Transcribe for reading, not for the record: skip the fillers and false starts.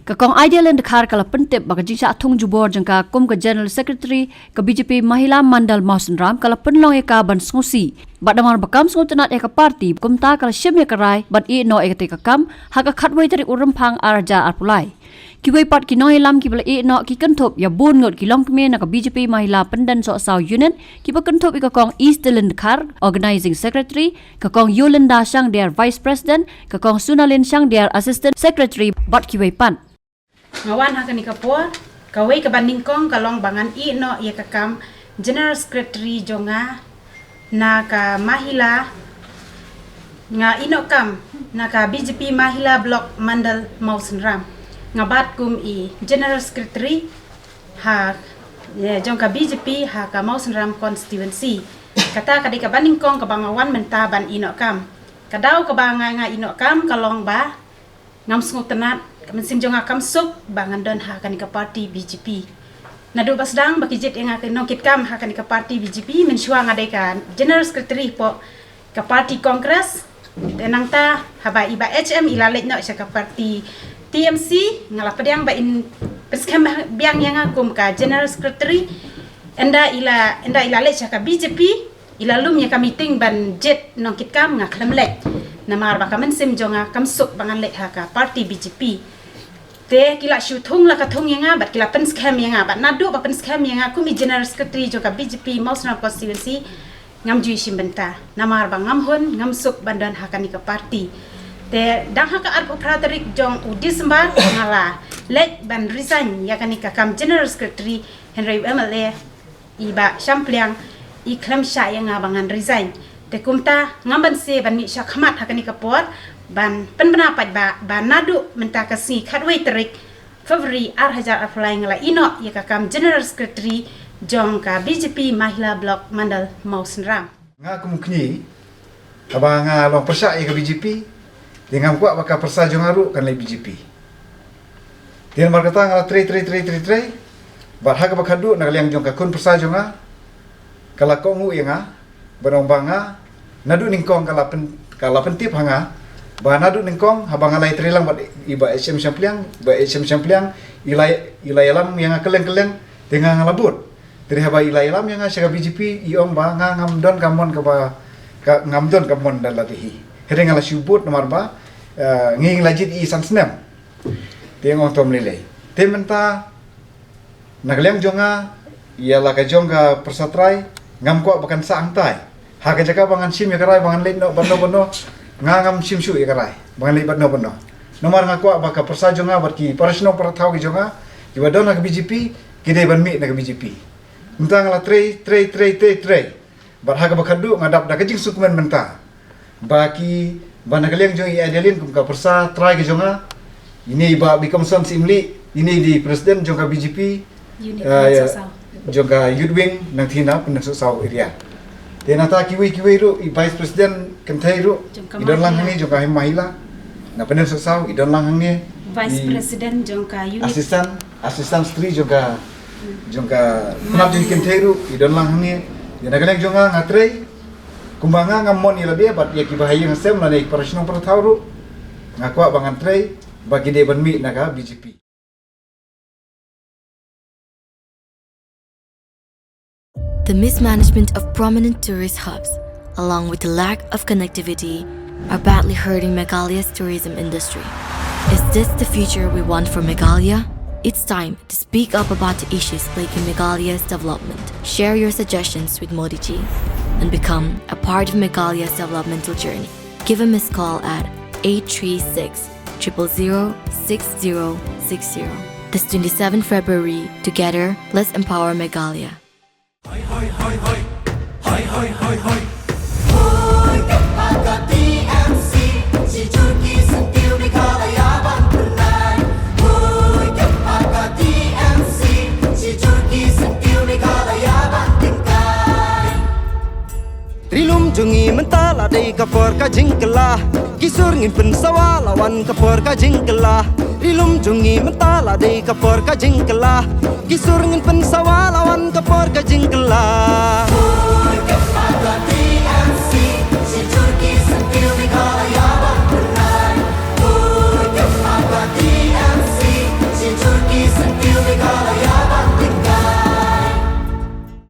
Kakong Idealand Khar kala pentip baka jingsa atung jubor jangka kum ke General Secretary ke BJP Mahila Mandal Mausenram kala penlong eka ban sengusi. Bat damar bakam sengutenat eka parti kum ta kala syem eka rai bat I no eka te kakam haka khatwai tarik urempang arja arpulai. Kiwai pat kinoi lam kibala I no ki kentop ya bun ngot kilong keme na ke BJP Mahila Pendan So Sau Unit kiba kentop ika kong Eastland Khar Organizing Secretary kakong Yolanda Shang dia Vice President kakong Sunalin Shang dia Assistant Secretary bat kiwai pat. Ngawan haka ni kapor kawai ke banding kong kalong bangan I no ia kakam General Secretary jonga na ka Mahila nga ino kam na ka BJP Mahila Block Mandal Mausenram ngabat kum I General Secretary ha jongka BJP ha ka Mausenram constituency kata kadika banding kong ka bangawan menta ban ino kam kadau ka banga nga ino kam kalong ba ngam sengutenat Kamansim jonga kamsuk bangan don ha kanika parti BJP. Nadu basdang bakijit yang akan nongkit kam ha kanika parti BJP mensuang adai kan General Secretary po ka parti Kongres tenang ta haba iba HM ilalet no sa ka parti TMC ngala pediang ba in perskam biang yang akum ka General Secretary enda ilalet sa ka BJP ilalum ya ka meeting ban jet nongkit kam ngaklam lek namar ba kamansim jonga kamsuk bangan lek ha ka parti BJP. Te kila syutung la katung yang bat kila pen scam yang bat nadu ba pen scam yang aku mi General Secretary juga BJP Mausenram constituency ngam jui simbenta namar bang ngam hun ngam suk bandan hakani ka parti te dang haka arpu praterik jong u Disember ngala let ban resign ya kani ka kam General Secretary Henry MLA iba Shampliang I klam sya yang abangan resign te kumta ngamban se ban mi sya khamat hakani ka por ban pendapat ba nadu menta kasi khatwai tarik Februari arhajar arflai ngala ino ya kakam General Secretary jong ka BJP Mahila Block Mandal Mausenram nga kumukni aba nga long persa ya ka BJP dengan kuat baka persa jong aru kan lai BJP tian mar kata ngala tre bar ha ka bakadu na liang jong ka kun persa jong a kala kongu ya nga banong banga nadu ningkong kala pentip hanga Bana du ningkong habang alai trilang bat iba HM Shampliang ilai alam yang keleng dengan ngalabut. Dari haba ilai alam yang sya BJP iom ba ngamdon kamon ka ngamdon kamon dalatihi. Hede ngala syubut nomor ba nging lajit I sansnem. Tiang tom lele. Tementa nagliang jonga ialah ka jonga persatrai ngam ko bakan saangtai. Ha ka jaka bangan sim ya karai bangan leno bano ngangam simsu ikarai bangan libat no nomor ngaku baka persajo nga barki parasno paratau ki jonga ibadon na BJP kide ban mi na BJP mentang la tre barhaga bakadu ngadap da kajing sukumen menta baki banagaliang jong Idealin kum ka persa try ki jonga ini iba bikam son simli ini di presiden jonga BJP jonga Yudwing nang thina pun sau area Tenata kiwi ru Vice President kentai ru idon lang ni jongka Mahila na penen sesau idon lang ni Vice President jongka unit assistant stri jongka kenap jong kentai ru idon lang ni ya nagalek jonga ngatre kumbanga ngamon ila dia bat ya kibahaya ngasem la naik parasno pertau ru ngakwa bangan tre bagi de ban mi naga BJP. The mismanagement of prominent tourist hubs, along with the lack of connectivity, are badly hurting Meghalaya's tourism industry. Is this the future we want for Meghalaya? It's time to speak up about the issues plaguing Meghalaya's development. Share your suggestions with Modi Ji and become a part of Meghalaya's developmental journey. Give a missed call at 836 000 6060. This 27 February, together, let's empower Meghalaya. Rilum jungi mentala dei kapor ka jingkela kisur ngin pensawa lawan kapor ka jingkela Rilum jungi mentala dei kapor ka jingkela kisur ngin pensawa lawan kapor ka jingkela